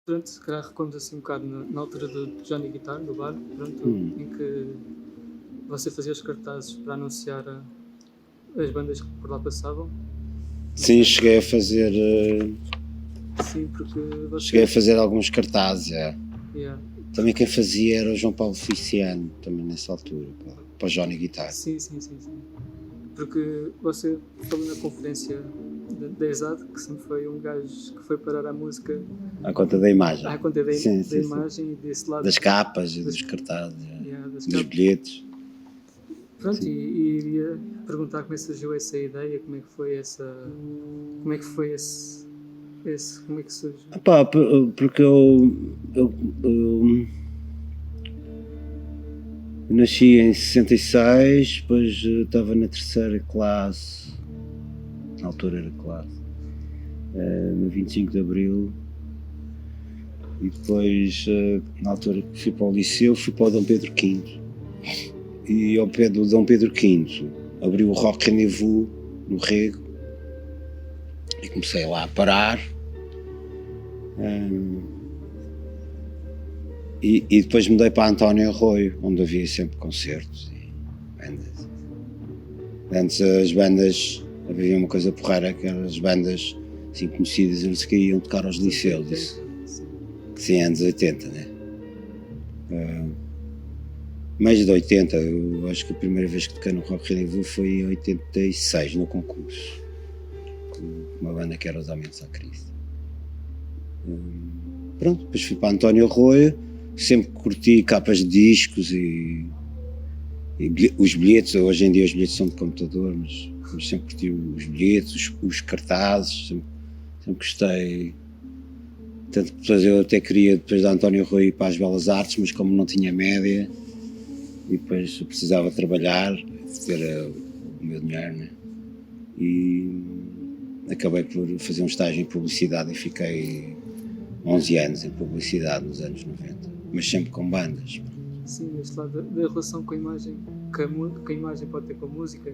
Pronto, se calhar recuamos assim um bocado na altura do Johnny Guitar, do bar, pronto, em que você fazia os cartazes para anunciar as bandas que por lá passavam. Sim, cheguei a fazer. Sim, porque você... Cheguei a fazer alguns cartazes, Yeah. Também quem fazia era o João Paulo Feliciano, também nessa altura, para o Johnny Guitar. Sim. Porque você falou na conferência da ESAD que sempre foi um gajo que foi parar a música à conta da imagem. À conta da imagem e desse lado. Das capas e dos cartazes, dos bilhetes. Pronto, e iria perguntar como é que surgiu essa ideia, como é que foi como é que surgiu? Porque eu nasci em 66, depois estava na terceira classe, na altura era classe, no 25 de Abril, e depois, na altura que fui para o liceu, fui para o Dom Pedro V. E ao pé do Dom Pedro V abriu o Rock Rendezvous no Rego e comecei lá a parar. E depois mudei para António Arroio, onde havia sempre concertos e bandas. Antes as bandas, havia uma coisa porreira, que eram as bandas assim conhecidas, eles que iam tocar aos liceus. Sim, anos 80, né? Mais de 80, eu acho que a primeira vez que toquei no Rock Rendezvous foi em 86, no concurso, com uma banda que era os Aumentos à Crise. Pronto, depois fui para António Arroio, sempre curti capas de discos e os bilhetes. Hoje em dia os bilhetes são de computador, mas sempre curti os bilhetes, os cartazes, sempre gostei. Tanto que depois eu até queria, depois da António Arroio, ir para as Belas Artes, mas como não tinha média, e depois precisava trabalhar, ter o meu dinheiro, né? E acabei por fazer um estágio em publicidade e fiquei 11 anos em publicidade nos anos 90, mas sempre com bandas. Sim, este lado da relação com a imagem, que a imagem pode ter com a música.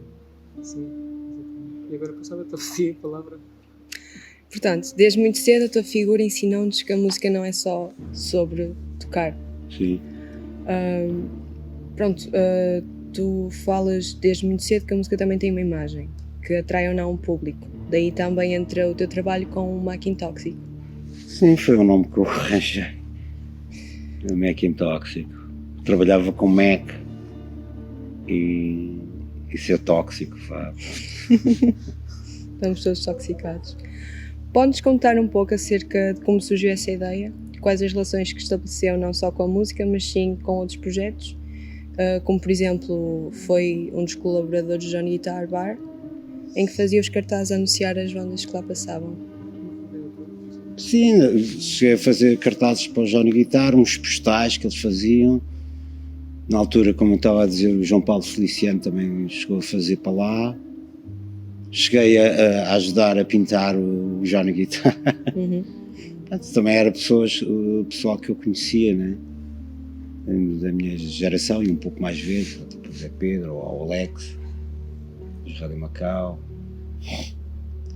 Sim, e agora passava-te a pedir a palavra. Portanto, desde muito cedo a tua figura ensinou-nos que a música não é só sobre tocar. Sim. Tu falas desde muito cedo que a música também tem uma imagem, que atrai ou não um público. Daí também entra o teu trabalho com o Máquina Tóxico. Sim, foi o nome que eu arranjei. O Máquina Tóxico. Trabalhava com Mac e ser tóxico. Estamos todos toxicados. Podes contar um pouco acerca de como surgiu essa ideia? Quais as relações que estabeleceu não só com a música, mas sim com outros projetos? Como, por exemplo, foi um dos colaboradores do Johnny Guitar Bar, em que fazia os cartazes a anunciar as bandas que lá passavam. Sim, cheguei a fazer cartazes para o Johnny Guitar, uns postais que eles faziam. Na altura, como eu estava a dizer, o João Paulo Feliciano também chegou a fazer para lá. Cheguei a ajudar a pintar o Johnny Guitar. Uhum. Também era o pessoal que eu conhecia, né? Da minha geração e um pouco mais velho, tipo o Zé Pedro ou o Alex, o Rádio Macau,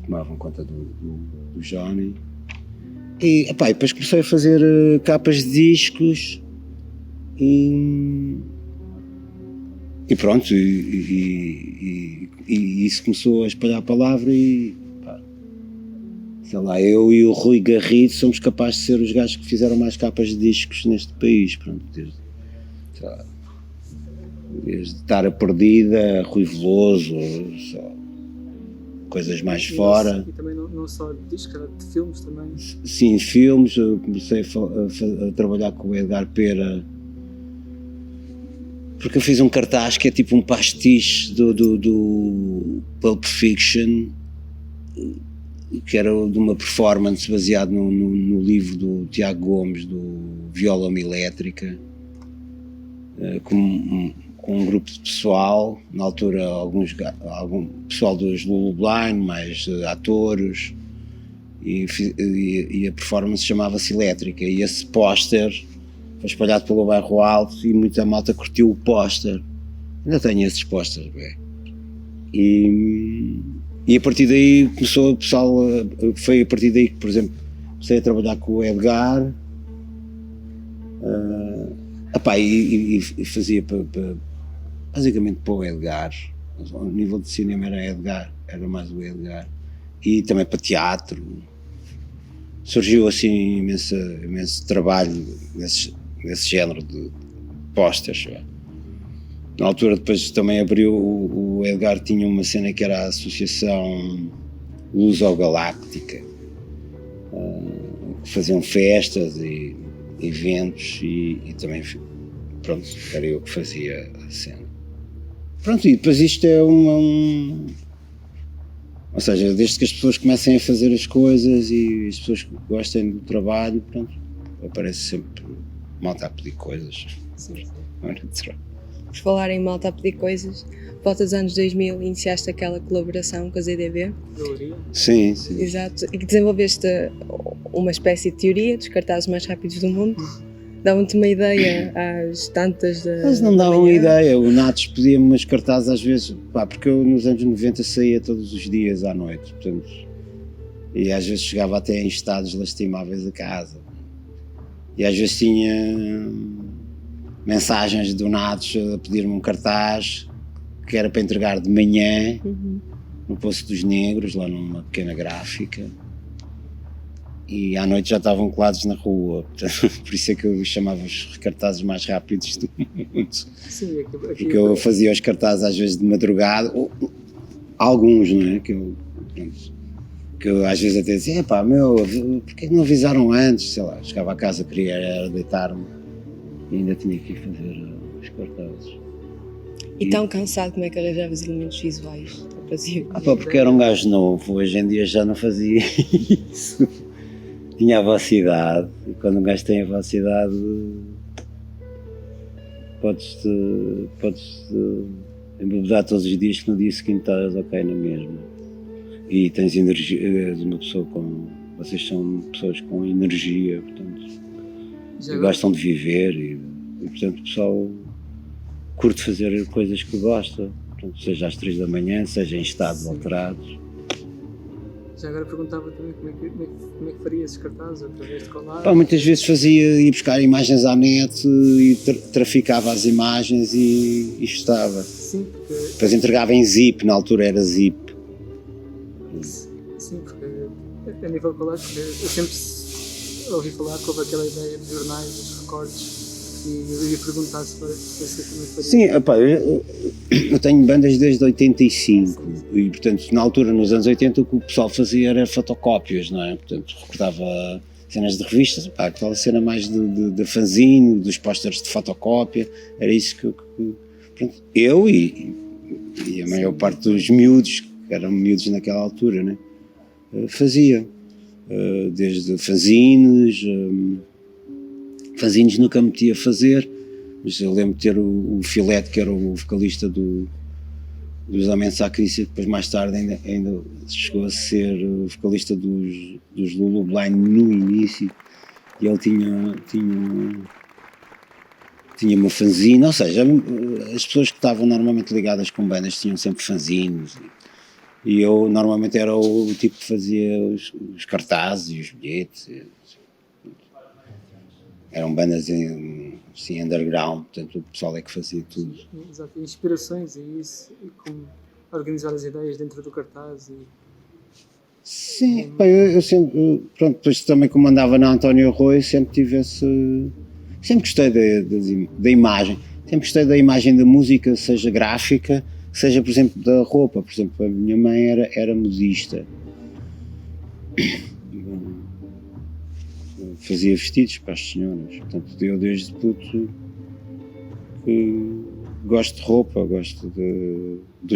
tomavam conta do Johnny. E depois comecei a fazer capas de discos e pronto, e isso começou a espalhar a palavra e sei lá, eu e o Rui Garrido somos capazes de ser os gajos que fizeram mais capas de discos neste país, pronto, desde Tara Perdida, Rui Veloso, coisas mais fora. E também não só de discos, era de filmes também. Sim, filmes. Eu comecei a trabalhar com o Edgar Pera, porque eu fiz um cartaz que é tipo um pastiche do Pulp Fiction, que era de uma performance baseado no livro do Tiago Gomes, do Viola Elétrica, com um grupo de pessoal, na altura algum pessoal dos Lulu Blind, mais atores, e a performance chamava-se Elétrica, e esse póster foi espalhado pelo bairro Alto e muita malta curtiu o póster. Ainda tenho esses pósteres, e a partir daí começou o pessoal, foi a partir daí que, por exemplo, comecei a trabalhar com o Edgar, E fazia basicamente para o Edgar. Ao nível de cinema era mais o Edgar. E também para teatro. Surgiu assim imenso trabalho nesse género de pósteres. Na altura depois também abriu, o Edgar tinha uma cena que era a Associação Luso-Galáctica, que faziam festas e eventos e também, pronto, era eu que fazia a cena. Pronto, e depois isto é ou seja, desde que as pessoas comecem a fazer as coisas e as pessoas gostem do trabalho, pronto, aparece sempre malta a pedir coisas. Sim. Por falar em malta a pedir coisas, volta dos anos 2000 iniciaste aquela colaboração com a ZDB. Teoria. Sim. Exato, e que desenvolveste uma espécie de teoria dos cartazes mais rápidos do mundo. Davam-te uma ideia às tantas da Eles não davam ideia, o Natos pedia-me umas cartazes às vezes, porque eu nos anos 90 saía todos os dias à noite, portanto, e às vezes chegava até em estados lastimáveis a casa. E às vezes tinha mensagens do Natos a pedir-me um cartaz que era para entregar de manhã no Poço dos Negros, lá numa pequena gráfica. E à noite já estavam colados na rua, portanto, por isso é que eu chamava os cartazes mais rápidos do mundo. Sim, porque eu fazia os cartazes às vezes de madrugada, ou alguns, não é? Que eu às vezes até dizia, porquê que não avisaram antes? Sei lá, chegava a casa, queria deitar-me e ainda tinha que ir fazer os cartazes. E tão cansado, como é que arranjavas elementos visuais? Porque era um gajo novo, hoje em dia já não fazia isso. Tinha a vossa idade, e quando um gajo tem a vossa idade, podes-te embebedar todos os dias que no dia seguinte estás ok na mesma. E tens energia, és uma pessoa vocês são pessoas com energia, portanto, e gostam de viver e portanto o pessoal curte fazer coisas que gosta, portanto, seja às 3 da manhã, seja em estados alterados. Já agora perguntava também como é que faria esses cartazes, através de colagem? Muitas vezes ia buscar imagens à net e traficava as imagens e estava. Sim, porque... Depois entregava em zip, na altura era zip. Sim, porque a nível de colagem, eu sempre ouvi falar que houve aquela ideia dos jornais, dos recortes, e eu ia perguntar se também faria. Sim, eu tenho bandas desde 85 e, portanto, na altura, nos anos 80, o que o pessoal fazia era fotocópias, não é? Portanto, recordava cenas de revistas, aquela cena mais de fanzine, dos pósteres de fotocópia, era isso que pronto, eu e a maior parte dos miúdos, que eram miúdos naquela altura, né? Fazia. Desde fanzines nunca me metia a fazer, mas eu lembro de ter o Filete, que era o vocalista dos Homens Sacrifício, depois mais tarde ainda chegou a ser o vocalista dos Lulu Blind no início, e ele tinha uma fanzine, ou seja, as pessoas que estavam normalmente ligadas com bandas tinham sempre fanzines, e eu normalmente era o tipo que fazia os cartazes e os bilhetes. Eram bandas assim, underground, portanto o pessoal é que fazia tudo. Exato, inspirações e isso, e como organizar as ideias dentro do cartaz. Sim, eu sempre, pronto, depois também como andava na António Rui, sempre tive sempre gostei da imagem, sempre gostei da imagem da música, seja gráfica, seja por exemplo da roupa, por exemplo a minha mãe era modista. Fazia vestidos para as senhoras, portanto eu desde puto que gosto de roupa, gosto da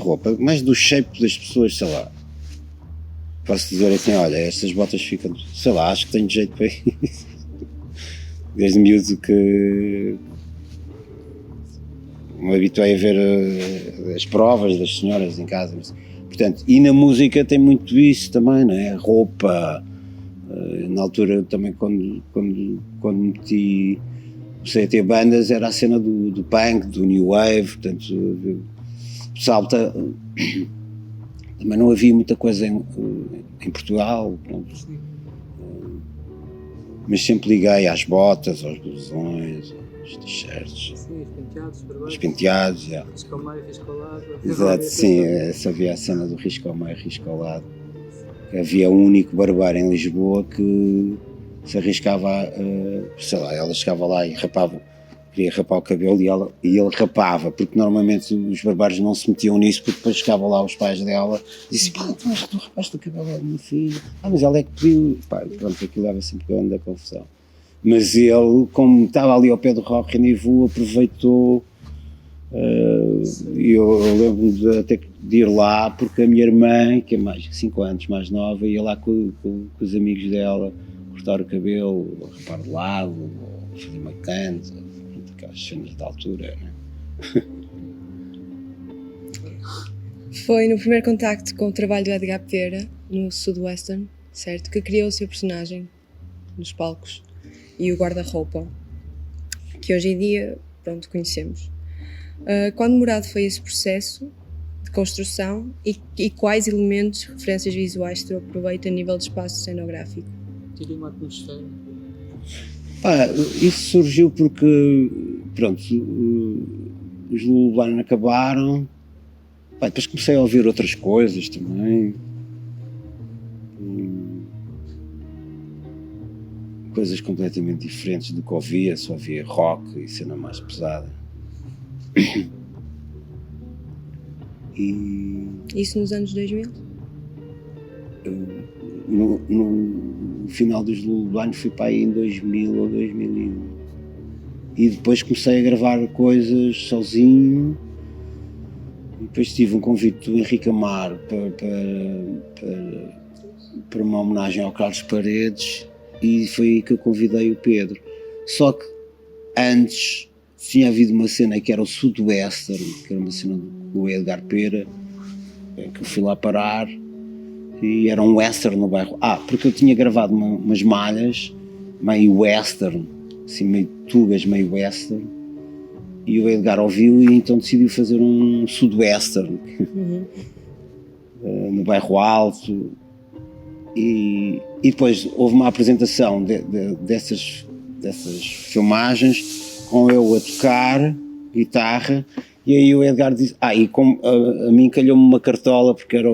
roupa, mais do shape das pessoas, sei lá. Posso dizer assim, olha, estas botas ficam, sei lá, acho que tenho jeito para isso. Desde miúdo que me habituei a ver as provas das senhoras em casa, portanto, e na música tem muito isso também, não é? Roupa. Na altura também quando comecei a ter bandas era a cena do punk, do new wave, portanto o pessoal também não havia muita coisa em Portugal, pronto. mas sempre liguei às botas, aos blusões, aos t-shirts, Sim, os penteados, aos barbeiros. penteados, já. Risco ao meio, risco ao lado. Exato, sim, essa havia a cena do risco ao meio, risco ao lado. Havia um único barbeiro em Lisboa que se arriscava, sei lá, ela chegava lá e queria rapar o cabelo e ele rapava, porque normalmente os barbeiros não se metiam nisso, porque depois chegavam lá os pais dela e diziam, pá, mas tu rapaste o cabelo ao meu filho, mas ela é que pediu, pá, pronto, aquilo dava sempre grande confusão. Mas ele, como estava ali ao pé do Rock Rendezvous, aproveitou. Eu lembro-me de ir lá porque a minha irmã, que é mais 5 anos mais nova, ia lá com os amigos dela cortar o cabelo, ou rapar de lado, ou fazer uma canta, aquelas cenas de altura, né? Foi no primeiro contacto com o trabalho do Edgar Pera, no Sudwestern, certo, que criou o seu personagem nos palcos e o guarda-roupa, que hoje em dia, pronto, conhecemos. Quão demorado foi esse processo de construção e quais elementos, referências visuais tu aproveita a nível de espaço cenográfico? Tirei uma atmosfera. Pá, isso surgiu porque, pronto, os Lululemon acabaram, pá, depois comecei a ouvir outras coisas também, coisas completamente diferentes do que ouvia, só ouvia rock e cena mais pesada. E Isso nos anos 2000? no final dos Lululemon fui para aí em 2000 ou 2001 e depois comecei a gravar coisas sozinho e depois tive um convite do Henrique Amaro para uma homenagem ao Carlos Paredes e foi aí que eu convidei o Pedro, só que antes tinha havido uma cena que era o Sudwestern, que era uma cena do Edgar Pera, que eu fui lá parar e era um western no bairro. Porque eu tinha gravado umas malhas meio western, assim meio tugas, meio western, e o Edgar ouviu e então decidiu fazer um Sudwestern no bairro Alto e depois houve uma apresentação dessas filmagens com eu a tocar guitarra e aí o Edgar disse, e como a mim calhou-me uma cartola porque era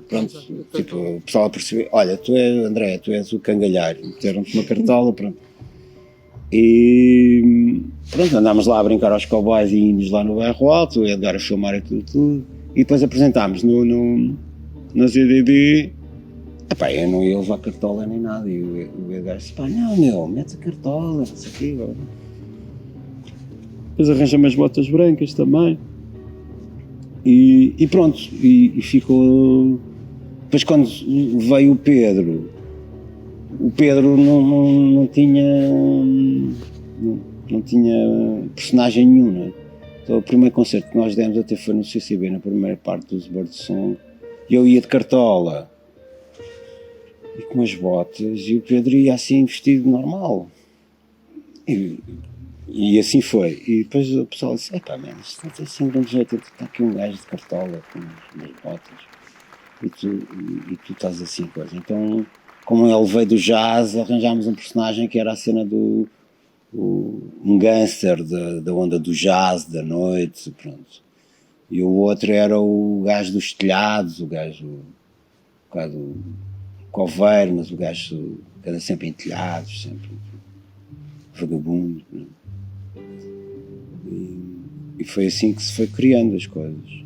pronto, tipo, o pessoal percebeu, olha, tu és o cangalheiro, meteram-te uma cartola, pronto. E pronto, andámos lá a brincar aos cowboys e índios lá no bairro Alto, o Edgar a filmar aquilo tudo e depois apresentámos na ZDD. Eu não ia levar cartola nem nada e o Edgar disse, não, mete a cartola, não sei o quê, agora. Depois arranja-me as botas brancas também e pronto, e ficou. Depois quando veio o Pedro não tinha personagem nenhum, né? Então o primeiro concerto que nós demos até foi no CCB, na primeira parte do Bird Song, e eu ia de cartola e com as botas e o Pedro ia assim vestido normal e assim foi. E depois o pessoal disse, isto não tem assim grande jeito, está aqui um gajo de cartola com umas botas e tu estás assim coisa. Então, como ele veio do jazz, arranjámos um personagem que era a cena um gangster da onda do jazz, da noite, pronto. E o outro era o gajo dos telhados, o bocado coveiro, mas o gajo que anda sempre em telhados, sempre vagabundo, né? E foi assim que se foi criando as coisas.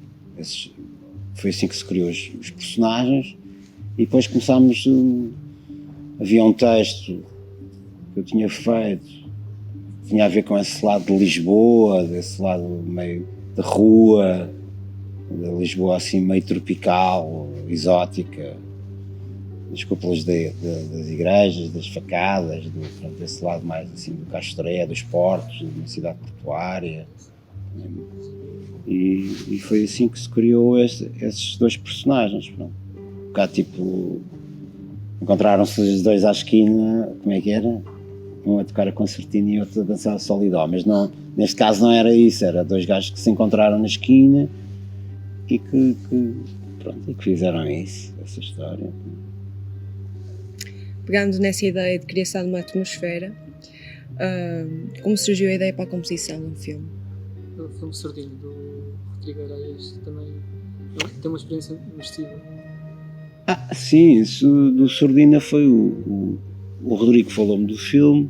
Foi assim que se criou os personagens e depois começámos. Havia um texto que eu tinha feito, tinha a ver com esse lado de Lisboa, desse lado meio de rua, de Lisboa assim meio tropical, exótica, das cúpulas das igrejas, das facadas, desse lado mais assim do Castré, dos portos, de uma cidade portuária. E foi assim que se criou esses dois personagens. Pronto. Cá tipo, encontraram-se os dois à esquina, como é que era? Um a tocar a concertina e outro a dançar a solidão, mas não, neste caso não era isso, era dois gajos que se encontraram na esquina e que fizeram isso, essa história. pegando nessa ideia de criação de uma atmosfera, como surgiu a ideia para a composição do filme? O filme Sardinha, do Rodrigo Areias, também tem uma experiência imersiva. Sim, isso do Sardina foi o Rodrigo falou-me do filme.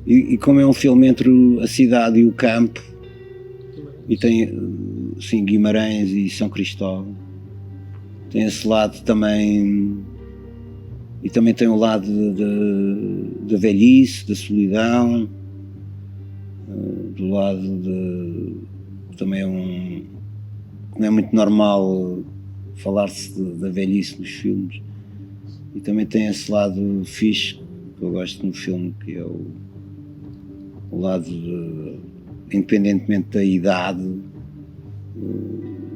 E como é um filme entre a cidade e o campo, e tem, sim, Guimarães e São Cristóvão, tem esse lado também, e também tem o lado da velhice, da solidão, do lado de também não é muito normal falar-se da velhice nos filmes, e também tem esse lado fixe que eu gosto no filme, que é o lado independentemente da idade,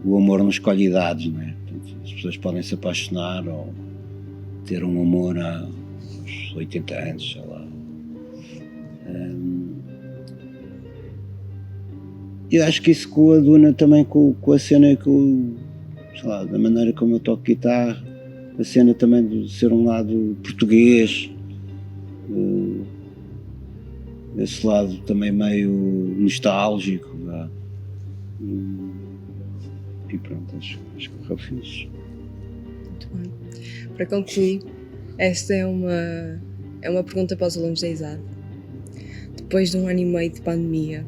o amor não escolhe idades, não é? Portanto, as pessoas podem se apaixonar ou ter um amor aos 80 anos, sei lá. Eu acho que isso coaduna também com a cena que eu, sei lá, da maneira como eu toco guitarra, a cena também de ser um lado português, esse lado também meio nostálgico, e pronto, acho que correu fixe. Muito bem. Para concluir, esta é uma pergunta para os alunos da ISAD. Depois de 1 ano e meio de pandemia,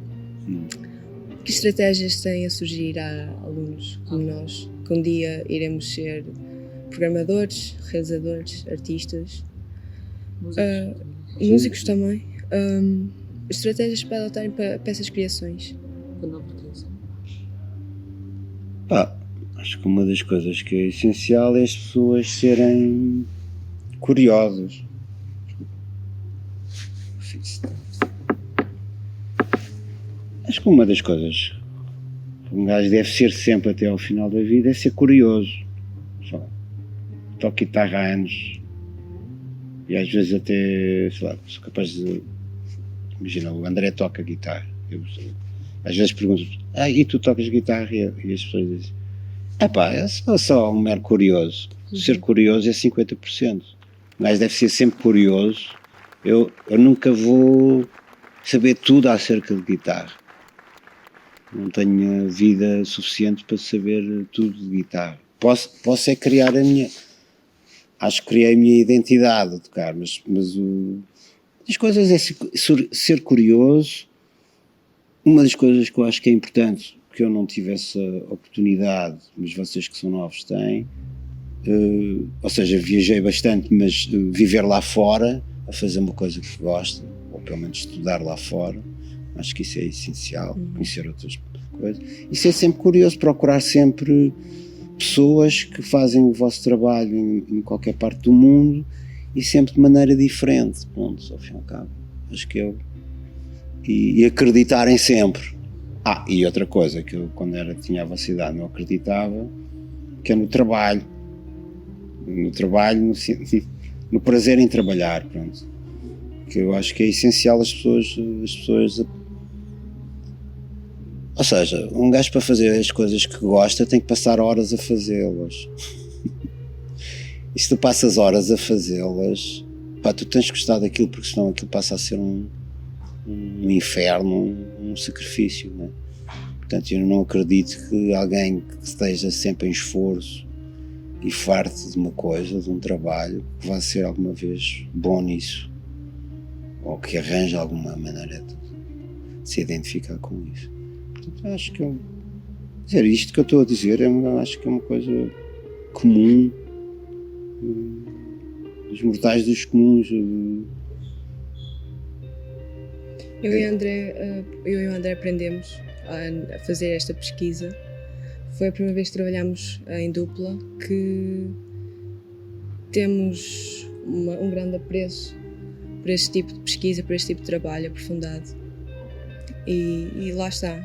que estratégias têm a sugerir a alunos como nós, que um dia iremos ser programadores, realizadores, artistas, músicos também? Estratégias para adotarem para essas criações? Quando não pertence. Acho que uma das coisas que é essencial é as pessoas serem curiosas. Acho que uma das coisas que um gajo deve ser sempre até ao final da vida é ser curioso. Só toco guitarra há anos e às vezes até, sei lá, sou capaz de... Imagina, o André toca guitarra. Às vezes pergunto, e tu tocas guitarra? E as pessoas dizem, eu sou só um mero curioso. Ser curioso é 50%. O gajo deve ser sempre curioso. Eu nunca vou saber tudo acerca de guitarra. Não tenho vida suficiente para saber tudo de guitarra. Posso é criar a minha... Acho que criei a minha identidade a tocar, mas as coisas é ser curioso. Uma das coisas que eu acho que é importante, que eu não tive essa oportunidade, mas vocês que são novos têm, ou seja, viajei bastante, mas viver lá fora, a fazer uma coisa que gosta, ou pelo menos estudar lá fora, acho que isso é essencial, conhecer outras coisas, e ser sempre curioso, procurar sempre pessoas que fazem o vosso trabalho em qualquer parte do mundo, e sempre de maneira diferente, ponto, ao fim e ao cabo. Acho que e acreditarem sempre. E outra coisa que eu, quando tinha a vossa idade, não acreditava, que é no trabalho, no prazer em trabalhar, pronto. Que eu acho que é essencial as pessoas, ou seja, um gajo para fazer as coisas que gosta tem que passar horas a fazê-las. E se tu passas horas a fazê-las, tu tens que gostar daquilo, porque senão aquilo passa a ser um inferno, um sacrifício, não é? Portanto, eu não acredito que alguém que esteja sempre em esforço e farto de uma coisa, de um trabalho, que vá ser alguma vez bom nisso, ou que arranje alguma maneira de se identificar com isso. Portanto, acho que dizer isto que eu estou a dizer, acho que é uma coisa comum, dos mortais dos comuns. Eu e o André aprendemos a fazer esta pesquisa. Foi a primeira vez que trabalhámos em dupla, que temos um grande apreço por este tipo de pesquisa, por este tipo de trabalho aprofundado. E lá está,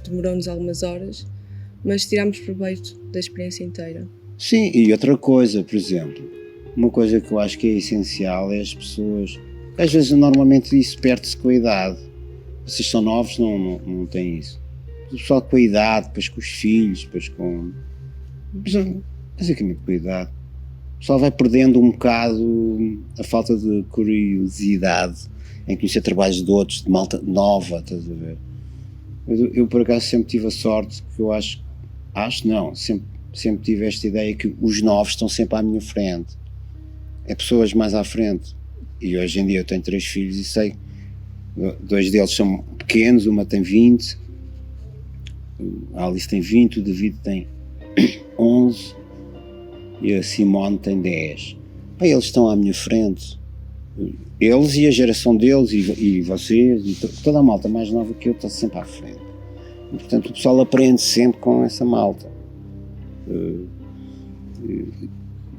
demorou-nos algumas horas, mas tirámos proveito da experiência inteira. Sim, e outra coisa, por exemplo, uma coisa que eu acho que é essencial é as pessoas, às vezes normalmente isso perde-se com a idade, vocês são novos, não têm isso, o pessoal com a idade, depois com os filhos, depois com... basicamente com a idade. O pessoal vai perdendo um bocado a falta de curiosidade em conhecer trabalhos de outros, de malta nova, estás a ver? Eu por acaso sempre tive a sorte que eu acho não, sempre tive esta ideia que os novos estão sempre à minha frente. É pessoas mais à frente. E hoje em dia eu tenho 3 filhos e sei, 2 deles são pequenos, uma tem 20, a Alice tem 20, o David tem 11 e a Simone tem 10. Bem, eles estão à minha frente. Eles e a geração deles e vocês e toda a malta mais nova que eu está sempre à frente. E, portanto, o pessoal aprende sempre com essa malta.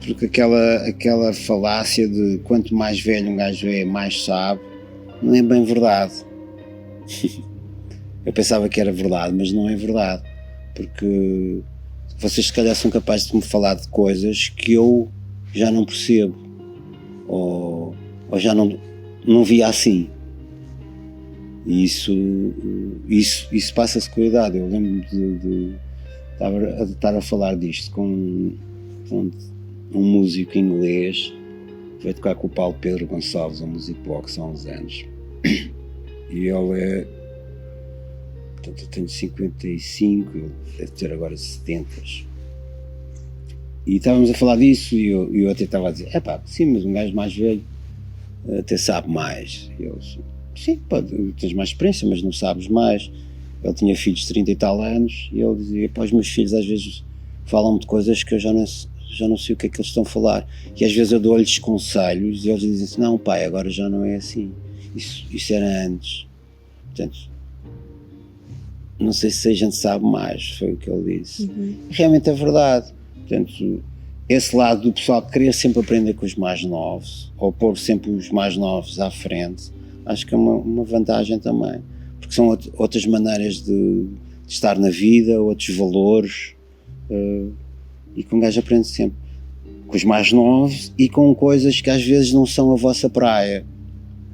Porque aquela falácia de quanto mais velho um gajo é, mais sabe, não é bem verdade. Eu pensava que era verdade, mas não é verdade. Porque vocês se calhar são capazes de me falar de coisas que eu já não percebo. Ou já não via assim. E isso passa-se com a idade. Eu lembro de estar a falar disto com um músico inglês que veio tocar com o Paulo Pedro Gonçalves, um músico box há uns anos. E ele é... Portanto, eu tenho 55, ele deve ter agora 70. E estávamos a falar disso e eu até estava a dizer, sim, mas um gajo mais velho até sabe mais. E eu, sim, tens mais experiência, mas não sabes mais. Ele tinha filhos de 30 e tal anos e ele dizia, os meus filhos às vezes falam de coisas que eu já não sei o que é que eles estão a falar. E às vezes eu dou-lhes conselhos e eles dizem assim, não pai, agora já não é assim. Isso era antes. Portanto, não sei se a gente sabe mais, foi o que ele disse. Realmente é verdade. Portanto, esse lado do pessoal querer sempre aprender com os mais novos, ou pôr sempre os mais novos à frente, acho que é uma vantagem também, porque são outras maneiras de estar na vida, outros valores, e que um gajo aprende sempre com os mais novos e com coisas que às vezes não são a vossa praia.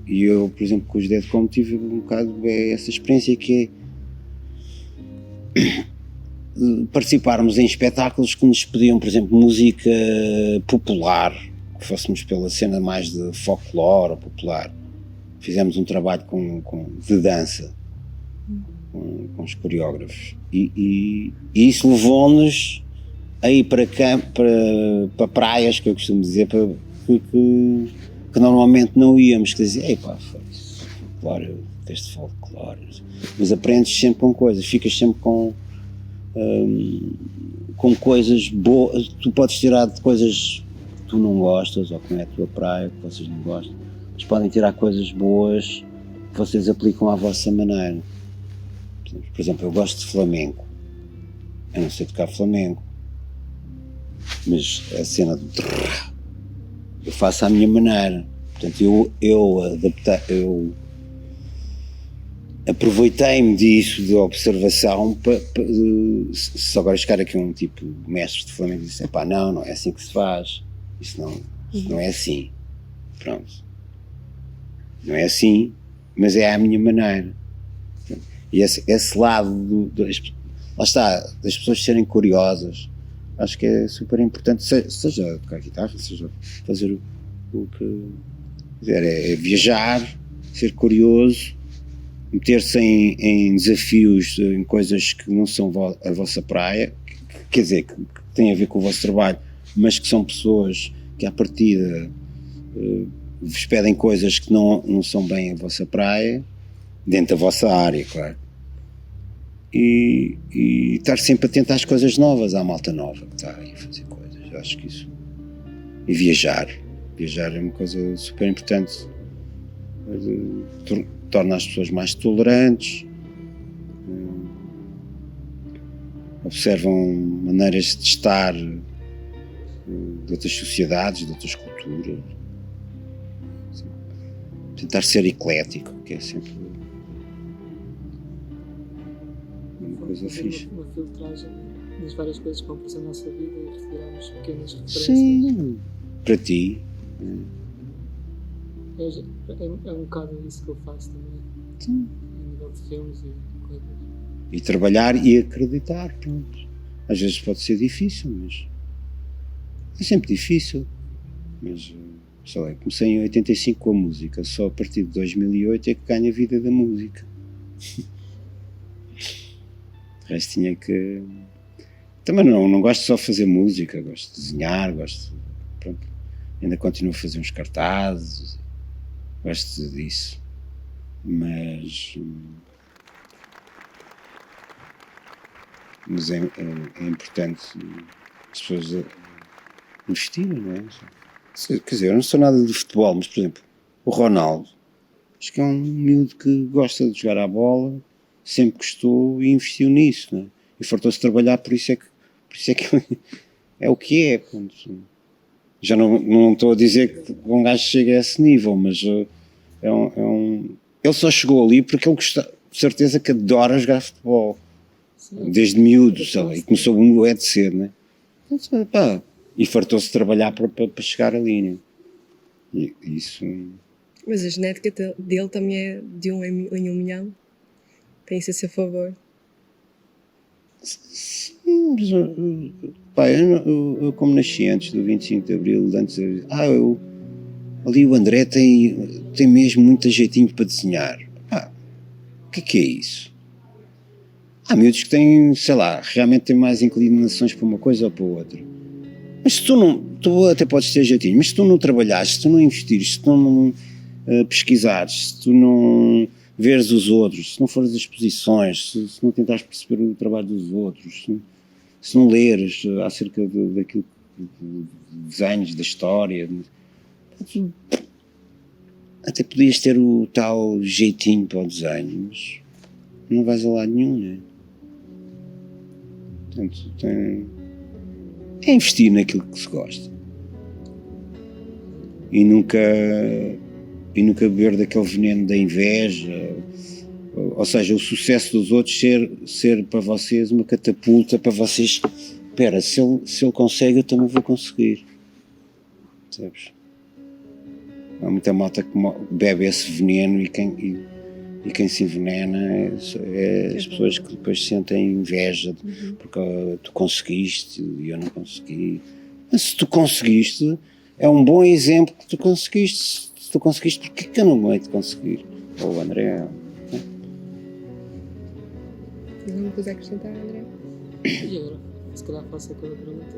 E eu, por exemplo, com os Dead Como tive um bocado essa experiência que é participarmos em espetáculos que nos pediam, por exemplo, música popular, que fôssemos pela cena mais de folclore ou popular. Fizemos um trabalho de dança com os coreógrafos e isso levou-nos a ir para praias, que eu costumo dizer, que normalmente não íamos, que dizia, foi isso, folclore, texto folclore, mas aprendes sempre com coisas, ficas sempre com coisas boas. Tu podes tirar de coisas que tu não gostas ou que não é a tua praia, que vocês não gostam, mas podem tirar coisas boas que vocês aplicam à vossa maneira. Por exemplo, eu gosto de flamenco, eu não sei tocar flamenco, mas a cena do eu faço à minha maneira. Portanto, eu aproveitei-me disso de observação se agora chegar aqui um tipo mestre de flamenco e disse, não é assim que se faz, isso não é assim, pronto, não é assim, mas é à minha maneira. E esse lado lá está, das pessoas serem curiosas, acho que é super importante, seja tocar guitarra, seja fazer o que quiser, é viajar, ser curioso, meter-se em desafios, em coisas que não são a vossa praia, quer dizer, que têm a ver com o vosso trabalho, mas que são pessoas que à partida vos pedem coisas que não são bem a vossa praia, dentro da vossa área, claro. E estar sempre atento às coisas novas, à malta nova que está aí a fazer coisas, eu acho que isso. E viajar é uma coisa super importante, torna as pessoas mais tolerantes, observam maneiras de estar de outras sociedades, de outras culturas, tentar ser eclético, que é sempre uma coisa fixe. Uma filtragem das várias coisas que vão aparecer na nossa vida e retirarmos pequenas referências. Sim, para ti. É um bocado isso que eu faço também. Sim. A nível de filmes e coisas. E trabalhar e acreditar, pronto. Às vezes pode ser difícil, mas É sempre difícil, mas sei lá, comecei em 85 com a música, só a partir de 2008 é que ganho a vida da música. O resto tinha que... Também não gosto só de fazer música, gosto de desenhar, pronto, ainda continuo a fazer uns cartazes, gosto disso, mas é importante as pessoas investirem, não é? Quer dizer, eu não sou nada de futebol, mas, por exemplo, o Ronaldo, acho que é um miúdo que gosta de jogar à bola, sempre gostou e investiu nisso, não é? E fartou-se trabalhar, por isso é que é o que é. Pronto. Já não estou a dizer que um gajo chega a esse nível, mas ele só chegou ali porque ele gosta, de certeza que adora jogar futebol. Sim, desde miúdo, sabe? E começou muito de cedo, né? Então, pá, e fartou-se de trabalhar para chegar ali, né? E isso. Mas a genética dele também é de 1 em 1 milhão. Tem isso a seu favor. Sim, mas pá, eu como nasci antes do 25 de Abril, ali o André tem mesmo muito jeitinho para desenhar. Pá, o que é isso? Há miúdos que têm, sei lá, realmente têm mais inclinações para uma coisa ou para outra. Mas se tu até podes ter jeitinho, mas se tu não trabalhares, se tu não investires, se tu não pesquisares, se tu não veres os outros, se não fores às exposições, se não tentares perceber o trabalho dos outros, se não leres acerca daquilo, de desenhos, da história, até podias ter o tal jeitinho para o desenho, mas não vais a lado nenhum, né? Portanto, é investir naquilo que se gosta e nunca beber daquele veneno da inveja, ou seja, o sucesso dos outros ser para vocês uma catapulta para vocês. Espera, se ele consegue, eu também vou conseguir. Sabes? Há muita malta que bebe esse veneno e quem se envenena é as pessoas que depois sentem inveja porque tu conseguiste e eu não consegui. Mas se tu conseguiste, é um bom exemplo que tu conseguiste. Se tu conseguiste, porquê que eu não vou conseguir? Ou o André. Alguma coisa a acrescentar, André? E agora, se calhar faço aquela pergunta: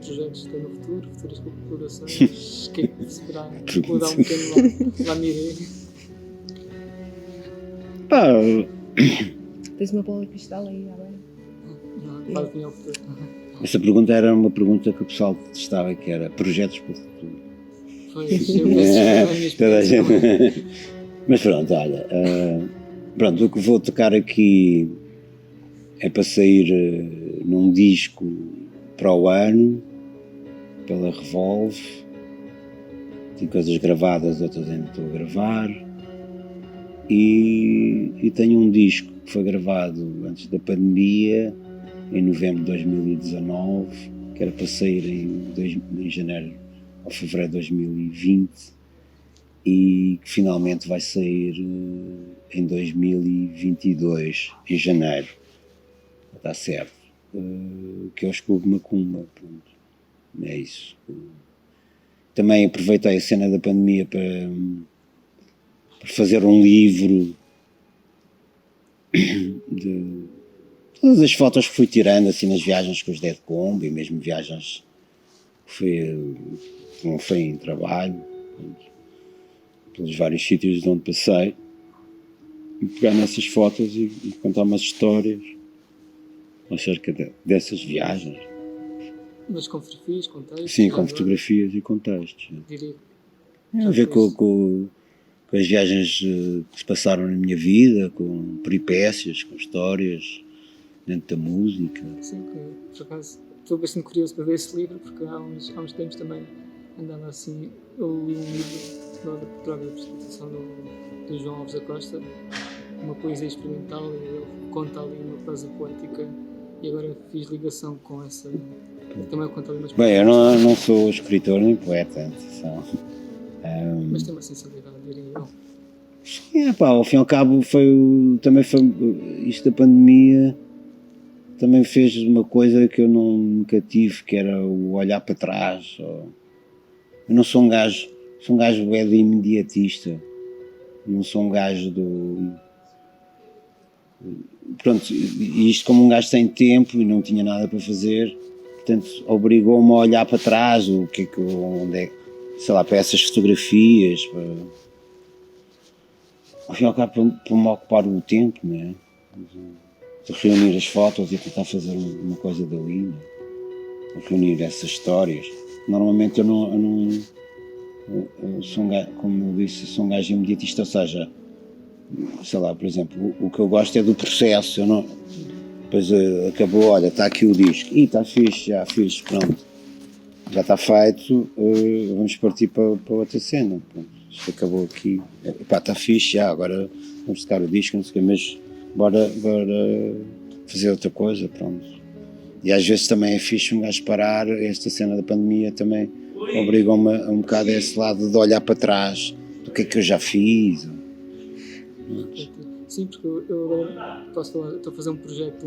que projetos tem no futuro, futuras colaborações, o que é que se poderá mudar um bocadinho lá me irei? Pá, tens uma bola de cristal aí agora? Não, fala para o futuro. Essa pergunta era uma pergunta que o pessoal testava, que era projetos para o futuro. Pois, eu penso a minha experiência. Mas pronto, olha, pronto, o que vou tocar aqui é para sair num disco para o ano, pela Revolve. Tem coisas gravadas, outras ainda estou a gravar. E tenho um disco que foi gravado antes da pandemia, em novembro de 2019, que era para sair em janeiro ou fevereiro de 2020 e que finalmente vai sair em 2022, em janeiro. Está certo. Que é o Escudo Macumba. Pronto. É isso. Também aproveitei a cena da pandemia para fazer um livro de todas as fotos que fui tirando assim nas viagens com os Dead Combo e mesmo viagens que não foi em trabalho, pelos vários sítios de onde passei, e pegar nessas fotos e contar umas histórias acerca dessas viagens. Mas com fotografias, com textos? Sim, com fotografias e com textos. Diria. Tem a ver com as viagens que se passaram na minha vida, com peripécias, com histórias dentro da música. Sim, por acaso estou bastante curioso para ver esse livro, porque há uns tempos também andava assim, eu li um livro da Droga da Prostituição do João Alves da Costa, uma poesia experimental, e ele conta ali uma prosa poética, e agora fiz ligação com essa, também conta ali umas... Bem, eu não sou escritor nem poeta, atenção. Mas tem uma sensibilidade, diria eu. Sim, pá, ao fim e ao cabo também foi isto da pandemia, também fez uma coisa que eu nunca tive, que era o olhar para trás. Eu não sou um gajo, sou um gajo bué de imediatista. Não sou um gajo do... Pronto, e isto como um gajo tem tempo e não tinha nada para fazer, portanto obrigou-me a olhar para trás, o que é que, onde é, sei lá, para essas fotografias, para, ao fim e ao cabo, para me ocupar o tempo, não é? De reunir as fotos e tentar fazer uma coisa dali, não é? De reunir essas histórias. Normalmente eu sou um gajo, como eu disse, sou um gajo imediatista, ou seja, sei lá, por exemplo, o que eu gosto é do processo, eu não, depois acabou, olha, está aqui o disco, e está fixe, já fiz, pronto, já está feito, vamos partir para outra cena, pronto, isto acabou aqui, pá, está fixe, já, agora vamos tocar o disco, não sei o quê, mas bora fazer outra coisa, pronto. E às vezes também é fixe um gajo parar, esta cena da pandemia também obrigou-me um bocado a esse lado de olhar para trás, do que é que eu já fiz. Sim, porque eu agora posso falar, estou a fazer um projeto,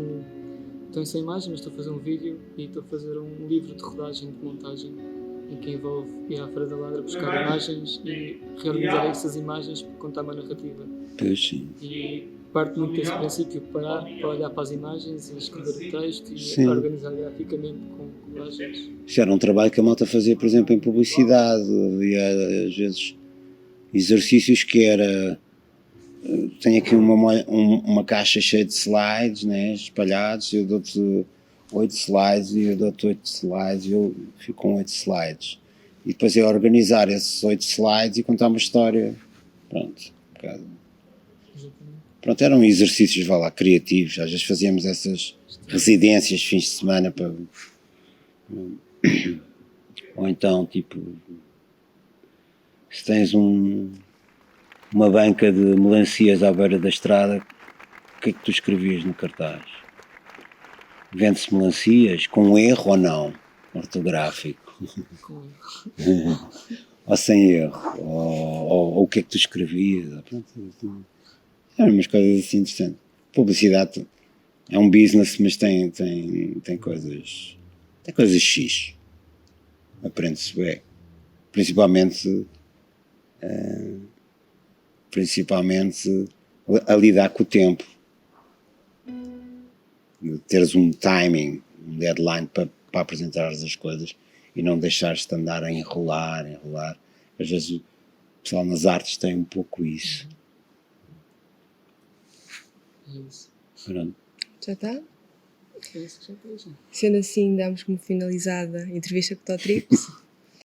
estou sem imagem, mas estou a fazer um vídeo e estou a fazer um livro de rodagem, de montagem, em que envolve ir à Feira da Ladra, buscar imagens e reorganizar essas imagens para contar uma narrativa. Pois sim. E parte muito desse princípio, parar para olhar para as imagens e escrever o texto e Sim. organizar graficamente com colagens. Isso era um trabalho que a malta fazia, por exemplo, em publicidade. Havia, às vezes, exercícios que era... Tenho aqui uma caixa cheia de slides, né, espalhados, eu dou-te 8 slides e eu dou-te 8 slides e eu fico com 8 slides. E depois é organizar esses 8 slides e contar uma história. Pronto. Pronto, eram exercícios, vá lá, criativos. Às vezes fazíamos essas residências, fins de semana, para... Ou então, tipo, se tens uma banca de melancias à beira da estrada, o que é que tu escrevias no cartaz? Vende-se melancias com erro ou não? Ortográfico. Com erro. Ou sem erro? Ou o que é que tu escrevias? Eram umas coisas assim interessantes. Publicidade é um business, mas tem coisas. Tem coisas X. Aprende-se bem. Principalmente a lidar com o tempo. De teres um timing, um deadline para apresentar as coisas e não deixares-te andar a enrolar. Às vezes o pessoal nas artes tem um pouco isso. É isso. Pronto. Já está? É isso que já está. Sendo assim, damos como finalizada a entrevista com o Tó Trips.